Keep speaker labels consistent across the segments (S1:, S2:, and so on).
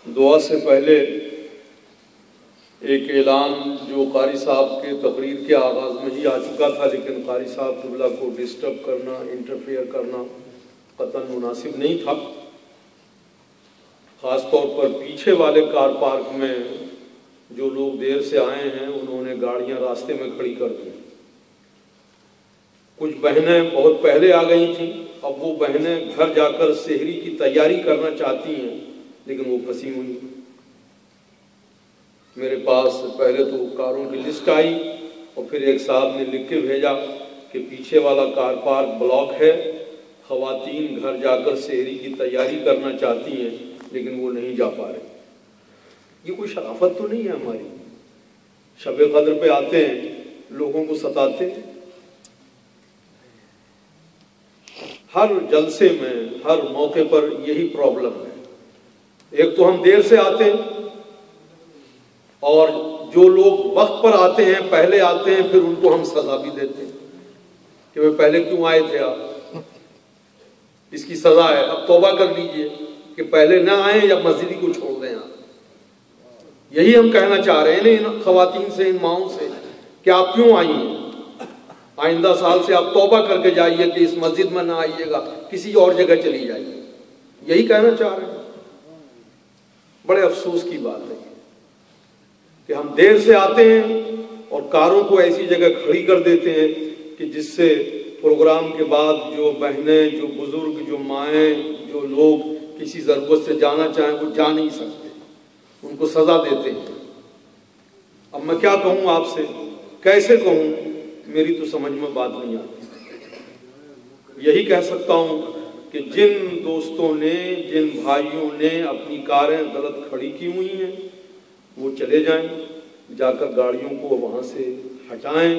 S1: دعا سے پہلے ایک اعلان جو قاری صاحب کے تقریر کے آغاز میں ہی آ چکا تھا، لیکن قاری صاحب قبلہ کو ڈسٹرب کرنا، انٹرفیئر کرنا قطعاً مناسب نہیں تھا۔ خاص طور پر پیچھے والے کار پارک میں جو لوگ دیر سے آئے ہیں انہوں نے گاڑیاں راستے میں کھڑی کر دی۔ کچھ بہنیں بہت پہلے آ گئی تھیں، اب وہ بہنیں گھر جا کر سحری کی تیاری کرنا چاہتی ہیں، لیکن وہ پھنسی ہوئی۔ میرے پاس پہلے تو کاروں کی لسٹ آئی اور پھر ایک صاحب نے لکھ کے بھیجا کہ پیچھے والا کار پارک بلاک ہے، خواتین گھر جا کر سحری کی تیاری کرنا چاہتی ہیں لیکن وہ نہیں جا پا رہے۔ یہ کوئی شرافت تو نہیں ہے ہماری؟ شب قدر پہ آتے ہیں، لوگوں کو ستاتے ہیں۔ ہر جلسے میں، ہر موقع پر یہی پرابلم ہے۔ ایک تو ہم دیر سے آتے ہیں، اور جو لوگ وقت پر آتے ہیں، پہلے آتے ہیں، پھر ان کو ہم سزا بھی دیتے ہیں کہ وہ پہلے کیوں آئے تھے آپ، اس کی سزا ہے، اب توبہ کر لیجئے کہ پہلے نہ آئیں یا مسجد کو چھوڑ دیں آپ۔ یہی ہم کہنا چاہ رہے ہیں ان خواتین سے، ان ماؤں سے، کہ آپ کیوں آئی ہیں؟ آئندہ سال سے آپ توبہ کر کے جائیے کہ اس مسجد میں نہ آئیے گا، کسی اور جگہ چلی جائیے۔ یہی کہنا چاہ رہے ہیں۔ بڑے افسوس کی بات ہے کہ ہم دیر سے آتے ہیں اور کاروں کو ایسی جگہ کھڑی کر دیتے ہیں کہ جس سے پروگرام کے بعد جو بہنیں، جو بزرگ، جو مائیں، جو لوگ کسی ضرورت سے جانا چاہیں وہ جا نہیں سکتے، ان کو سزا دیتے ہیں۔ اب میں کیا کہوں آپ سے، کیسے کہوں، میری تو سمجھ میں بات نہیں آتی۔ یہی کہہ سکتا ہوں کہ جن دوستوں نے، جن بھائیوں نے اپنی کاریں غلط کھڑی کی ہوئی ہیں وہ چلے جائیں، جا کر گاڑیوں کو وہاں سے ہٹائیں،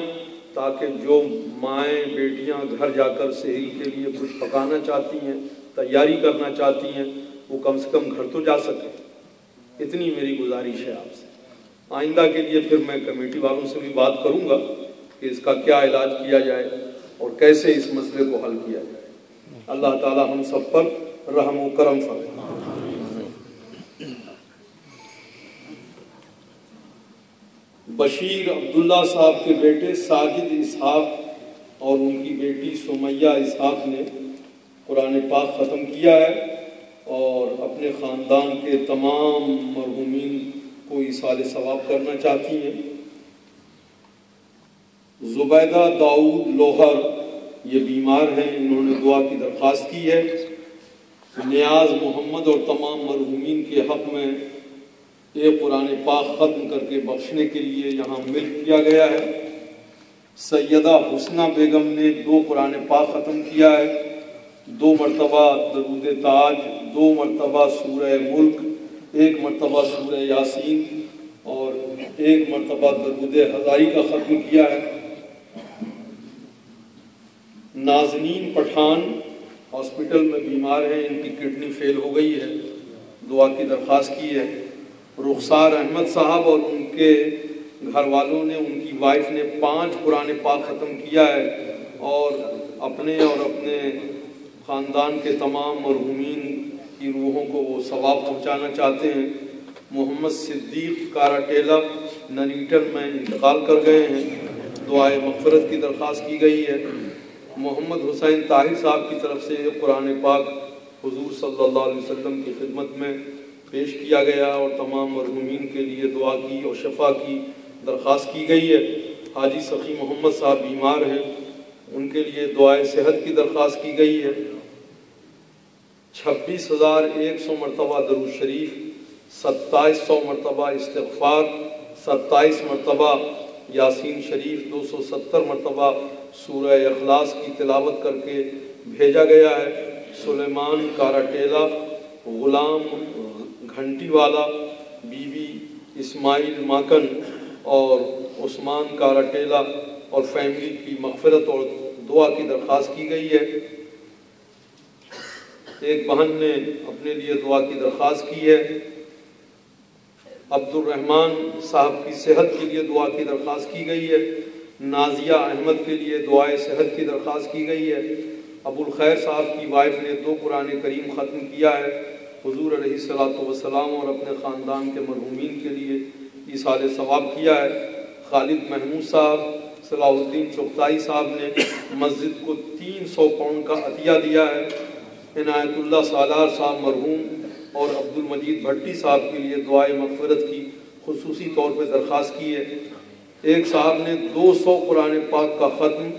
S1: تاکہ جو مائیں، بیٹیاں گھر جا کر سحری کے لیے کچھ پکانا چاہتی ہیں، تیاری کرنا چاہتی ہیں، وہ کم سے کم گھر تو جا سکیں۔ اتنی میری گزارش ہے آپ سے۔ آئندہ کے لیے پھر میں کمیٹی والوں سے بھی بات کروں گا کہ اس کا کیا علاج کیا جائے اور کیسے اس مسئلے کو حل کیا جائے۔ اللہ تعالی ہم سب پر رحم و کرم فرمائے۔ بشیر عبداللہ صاحب کے بیٹے ساجد اسحاق اور ان کی بیٹی سمیہ اسحاق نے قرآن پاک ختم کیا ہے اور اپنے خاندان کے تمام مرحومین کو ایصال ثواب کرنا چاہتی ہیں۔ زبیدہ داؤد لوہر یہ بیمار ہیں، انہوں نے دعا کی درخواست کی ہے۔ نیاز محمد اور تمام مرحومین کے حق میں ایک قرآن پاک ختم کر کے بخشنے کے لیے یہاں مل کیا گیا ہے۔ سیدہ حسنہ بیگم نے 2 قرآن پاک ختم کیا ہے، 2 مرتبہ درود تاج، 2 مرتبہ سورہ ملک، 1 مرتبہ سورہ یاسین اور 1 مرتبہ درود ہزاری کا ختم کیا ہے۔ نازنین پٹھان ہاسپٹل میں بیمار ہیں، ان کی کڈنی فیل ہو گئی ہے، دعا کی درخواست کی ہے۔ رخسار احمد صاحب اور ان کے گھر والوں نے، ان کی وائف نے 5 قرآن پاک ختم کیا ہے اور اپنے خاندان کے تمام مرحومین کی روحوں کو وہ ثواب پہنچانا چاہتے ہیں۔ محمد صدیق کاراٹیلا ننیٹن میں انتقال کر گئے ہیں، دعائے مغفرت کی درخواست کی گئی ہے۔ محمد حسین طاہر صاحب کی طرف سے قرآن پاک حضور صلی اللہ علیہ وسلم کی خدمت میں پیش کیا گیا اور تمام مرحومین کے لیے دعا کی اور شفا کی درخواست کی گئی ہے۔ حاجی سخی محمد صاحب بیمار ہیں، ان کے لیے دعائے صحت کی درخواست کی گئی ہے۔ 26,100 مرتبہ درود شریف، 2700 مرتبہ استغفار، 27 مرتبہ یاسین شریف، 270 مرتبہ سورہ اخلاص کی تلاوت کر کے بھیجا گیا ہے۔ سلیمان کاراٹیلا، غلام گھنٹی والا، بی بی اسماعیل ماکن اور عثمان کاراٹیلا اور فیملی کی مغفرت اور دعا کی درخواست کی گئی ہے۔ ایک بہن نے اپنے لیے دعا کی درخواست کی ہے۔ عبد الرحمن صاحب کی صحت کے لیے دعا کی درخواست کی گئی ہے۔ نازیہ احمد کے لیے دعائے صحت کی درخواست کی گئی ہے۔ ابو الخیر صاحب کی وائف نے 2 قرآن کریم ختم کیا ہے حضور علیہ الصلوۃ والسلام اور اپنے خاندان کے مرحومین کے لیے ایصال ثواب کیا ہے۔ خالد محمود صاحب، صلاح الدین چغتائی صاحب نے مسجد کو 300 پاؤنڈ کا عطیہ دیا ہے۔ عنایت اللہ سالار صاحب مرحوم اور عبد المجید بھٹی صاحب کے لیے دعائے مغفرت کی خصوصی طور پہ درخواست کی ہے۔ ایک صاحب نے 200 قرآن پاک کا ختم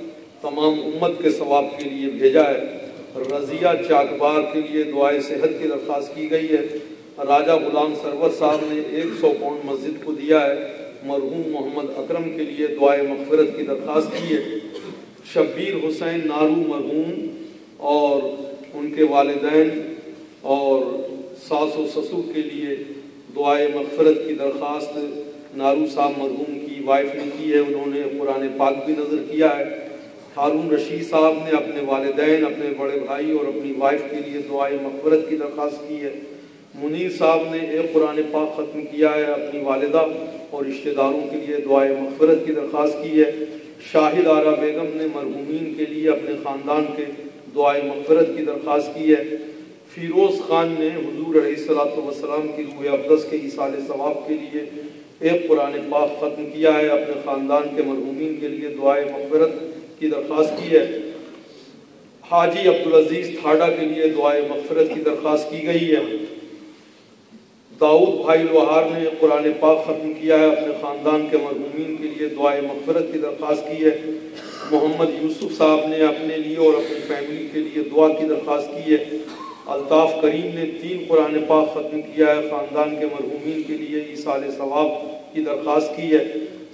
S1: تمام امت کے ثواب کے لیے بھیجا ہے۔ رضیہ چاکبار کے لیے دعائے صحت کی درخواست کی گئی ہے۔ راجہ غلام سرور صاحب نے 100 پاؤنڈ مسجد کو دیا ہے۔ مرحوم محمد اکرم کے لیے دعائے مغفرت کی درخواست کی ہے۔ شبیر حسین نارو مرحوم اور ان کے والدین اور ساس و سسر کے لیے دعائے مغفرت کی درخواست نارو صاحب مرحوم کی وائف نے کی ہے۔ انہوں نے قرآن پاک بھی نظر کیا ہے۔ ہارون رشید صاحب نے اپنے والدین، اپنے بڑے بھائی اور اپنی وائف کے لیے دعائے مغفرت کی درخواست کی ہے۔ منیر صاحب نے ایک قرآن پاک ختم کیا ہے، اپنی والدہ اور رشتہ داروں کے لیے دعائے مغفرت کی درخواست کی ہے۔ شاہد آرا بیگم نے مرحومین کے لیے اپنے خاندان کے دعائے مغفرت کی درخواست کی ہے۔ فیروز خان نے حضور علیہ الصلوۃ والسلام کی روح اقدس کے ایصال ثواب کے لیے ایک قرآن پاک ختم کیا ہے، اپنے خاندان کے مرحومین کے لیے دعائے مغفرت کی درخواست کی ہے۔ حاجی عبدالعزیز تھاڈا کے لیے دعائے مغفرت کی درخواست کی گئی ہے۔ داؤد بھائی لوہار نے قرآن پاک ختم کیا ہے، اپنے خاندان کے مرحومین کے لیے دعائے مغفرت کی درخواست کی ہے۔ محمد یوسف صاحب نے اپنے لیے اور اپنی فیملی کے لیے دعا کی درخواست کی ہے۔ الطاف کریم نے 3 قرآن پاک ختم کیا ہے، خاندان کے مرحومین کے لیے ایصال ثواب کی درخواست کی ہے۔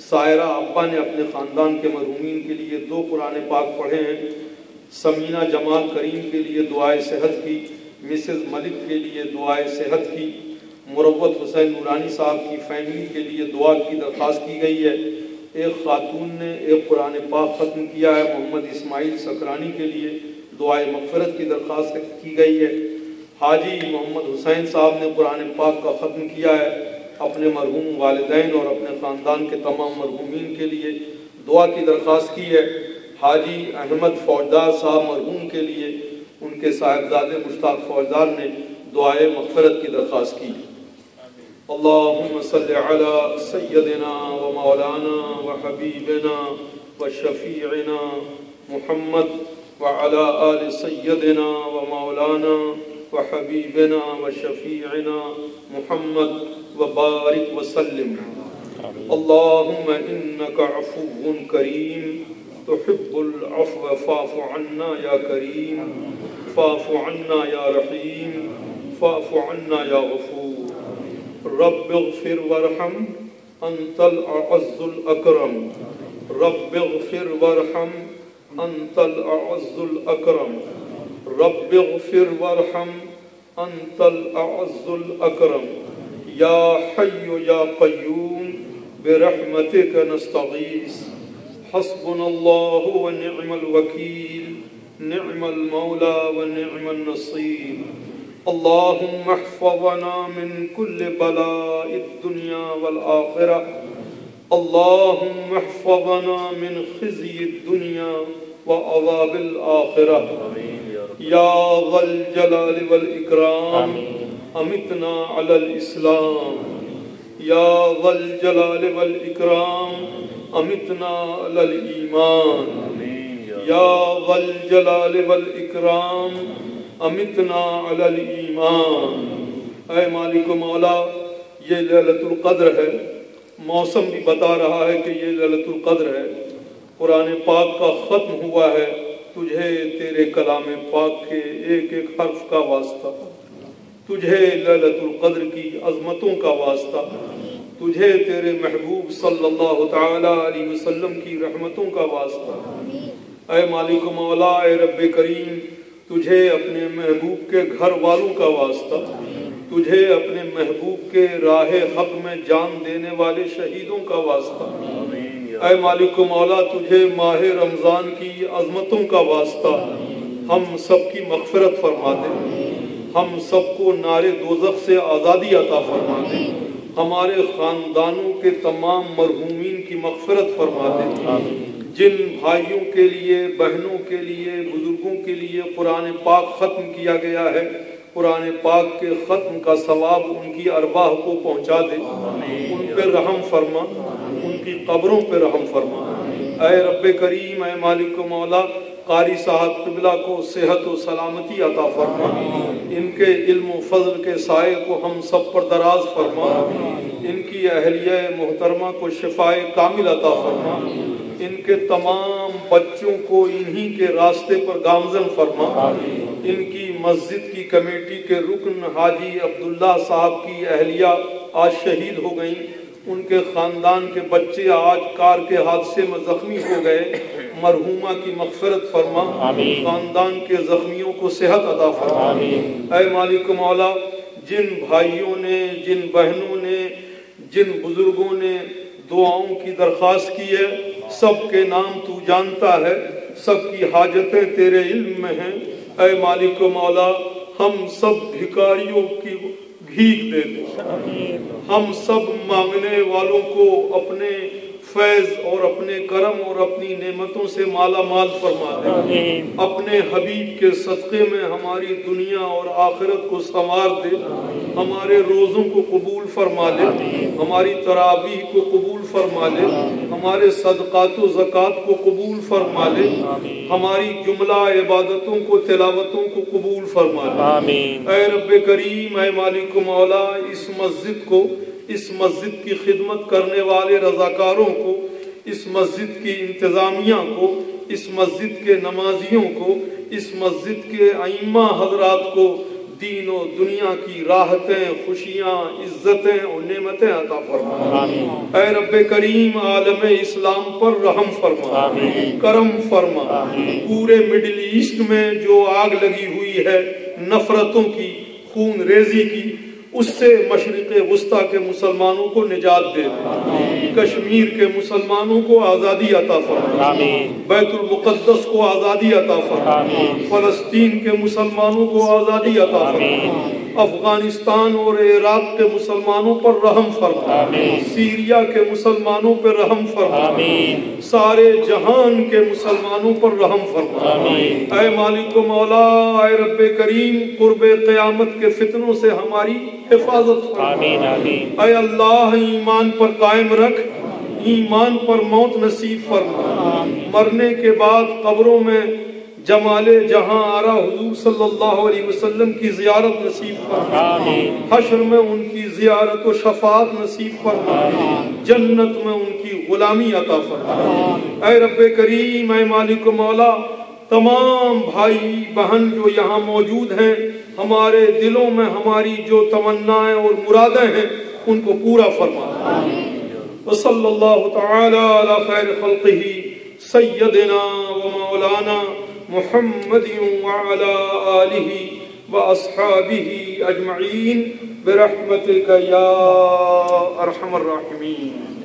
S1: سائرہ ابا نے اپنے خاندان کے مرحومین کے لیے 2 قرآن پاک پڑھے ہیں۔ سمینہ جمال کریم کے لیے دعائے صحت کی، مسز ملک کے لیے دعائے صحت کی۔ مروت حسین نورانی صاحب کی فیملی کے لیے دعا کی درخواست کی گئی ہے۔ ایک خاتون نے ایک قرآن پاک ختم کیا ہے، محمد اسماعیل سکرانی کے لیے دعائے مغفرت کی درخواست کی گئی ہے۔ حاجی محمد حسین صاحب نے قرآن پاک کا ختم کیا ہے، اپنے مرحوم والدین اور اپنے خاندان کے تمام مرحومین کے لیے دعا کی درخواست کی ہے۔ حاجی احمد فوجدار صاحب مرحوم کے لیے ان کے صاحبزادے مشتاق فوجدار نے دعائے مغفرت کی درخواست کی۔ اللہم صلی علی سیدنا و مولانا و حبیبنا و شفیعنا محمد وعلی آل سیدنا و مولانا و حبیبنا و شفیعنا محمد وبارک وسلم۔ اللہم انک عفو کریم تحب العفو فاعف عنا یا کریم، فاعف عنا یا رحیم، فاعف عنا یا غفور۔ رب اغفر وارحم انت الاعز الاکرم، رب اغفر وارحم انت الاعز الاکرم، رب اغفر وارحم انت الاعز الاکرم۔ یا حی یا قیوم برحمتک نستغیث، حسبنا اللہ ونعم الوکیل، نعم المولا ونعم النصیر۔ اللہم احفظنا من کل بلاء الدنیا والآخرہ، اللہم احفظنا من خزی الدنیا وعذاب الآخرہ۔ یا ذا الجلال والاکرام امتنا علی الاسلام، یا ذا الجلال والاکرام امتنا علی الایمان، یا ذا الجلال والاکرام امتنا علی الایمان۔ اے مالک و مولا، یہ لیلۃ القدر ہے، موسم بھی بتا رہا ہے کہ یہ لیلۃ القدر ہے، قرآن پاک کا ختم ہوا ہے، تجھے تیرے کلام پاک کے ایک ایک حرف کا واسطہ، تجھے لیلۃ القدر کی عظمتوں کا واسطہ، تجھے تیرے محبوب صلی اللہ تعالی علیہ وسلم کی رحمتوں کا واسطہ۔ اے مالک و مولا، اے رب کریم، تجھے اپنے محبوب کے گھر والوں کا واسطہ، تجھے اپنے محبوب کے راہ حق میں جان دینے والے شہیدوں کا واسطہ۔ اے مالک و مولا، تجھے ماہ رمضان کی عظمتوں کا واسطہ، ہم سب کی مغفرت فرما دے، ہم سب کو نار دوزخ سے آزادی عطا فرما دے، ہمارے خاندانوں کے تمام مرحومین کی مغفرت فرما دے۔ جن بھائیوں کے لیے، بہنوں کے لیے، بزرگوں کے لیے قرآن پاک ختم کیا گیا ہے، قرآن پاک کے ختم کا ثواب ان کی ارواح کو پہنچا دے، ان پہ رحم فرما، ان کی قبروں پہ رحم فرما۔ اے رب کریم، اے مالک و مولا، قاری صاحب قبلہ کو صحت و سلامتی عطا فرما، ان کے علم و فضل کے سائے کو ہم سب پر دراز فرما، ان کی اہلیہ محترمہ کو شفائے کامل عطا فرما، ان کے تمام بچوں کو انہی کے راستے پر گامزن فرما، ان کی مسجد کی کمیٹی کے رکن حاجی عبداللہ صاحب کی اہلیہ آج شہید ہو گئیں، ان کے خاندان کے بچے آج کار کے حادثے میں زخمی ہو گئے، مرحومہ کی مغفرت فرما، خاندان کے زخمیوں کو صحت عطا فرما۔ اے مالک مولا، جن بھائیوں نے، جن بہنوں نے، جن بزرگوں نے دعاؤں کی درخواست کی ہے، سب کے نام تو جانتا ہے، سب کی حاجتیں تیرے علم میں ہیں۔ اے مالک و مولا، ہم سب بھکاریوں کی بھیک دے دے، ہم سب مانگنے والوں کو اپنے فیض اور اپنے کرم اور اپنی نعمتوں سے مالا مال فرما دے، اپنے حبیب کے صدقے میں ہماری دنیا اور آخرت کو سنوار دے، ہمارے روزوں کو قبول فرما لے، ہماری تراویح کو قبول فرما لے، ہمارے صدقات و زکوٰۃ کو قبول فرما لے، ہماری جملہ عبادتوں کو، تلاوتوں کو قبول فرما لے۔ اے رب کریم، اے مالک و مولا، اس مسجد کو، اس مسجد کی خدمت کرنے والے رضاکاروں کو، اس مسجد کی انتظامیہ کو، اس مسجد کے نمازیوں کو، اس مسجد کے ائمہ حضرات کو دین و دنیا کی راحتیں، خوشیاں، عزتیں اور نعمتیں عطا فرما۔ اے رب کریم، عالم اسلام پر رحم فرما، کرم فرما۔ پورے مڈل ایسٹ میں جو آگ لگی ہوئی ہے نفرتوں کی، خون ریزی کی، اس سے مشرق وسطیٰ کے مسلمانوں کو نجات دے دے، کشمیر کے مسلمانوں کو آزادی عطا فرما، بیت المقدس کو آزادی عطا فرما، فلسطین کے مسلمانوں کو آزادی عطا فرما، افغانستان اور عراق کے مسلمانوں پر رحم فرما، سیریا کے مسلمانوں پر رحم فرما، سارے جہان کے مسلمانوں پر رحم فرما۔ اے مالک و مولا، اے رب کریم، قرب قیامت کے فتنوں سے ہماری حفاظت فرما۔ اے اللہ، ایمان پر قائم رکھ، ایمان پر موت نصیب فرما، مرنے کے بعد قبروں میں جمال جہاں آرا حضور صلی اللہ علیہ وسلم کی زیارت نصیب فرما، حشر میں ان کی زیارت و شفاعت نصیب فرما، جنت میں ان کی غلامی عطا فرما۔ اے رب کریم، اے مالک و مولا، تمام بھائی بہن جو یہاں موجود ہیں، ہمارے دلوں میں ہماری جو تمنائیں اور مرادیں ہیں ان کو پورا فرما۔ وصلی اللہ تعالی علی خیر خلقہ سیدنا و مولانا محمد وعلى آلہ واصحابہ اجمعین برحمتک یا ارحم الراحمین۔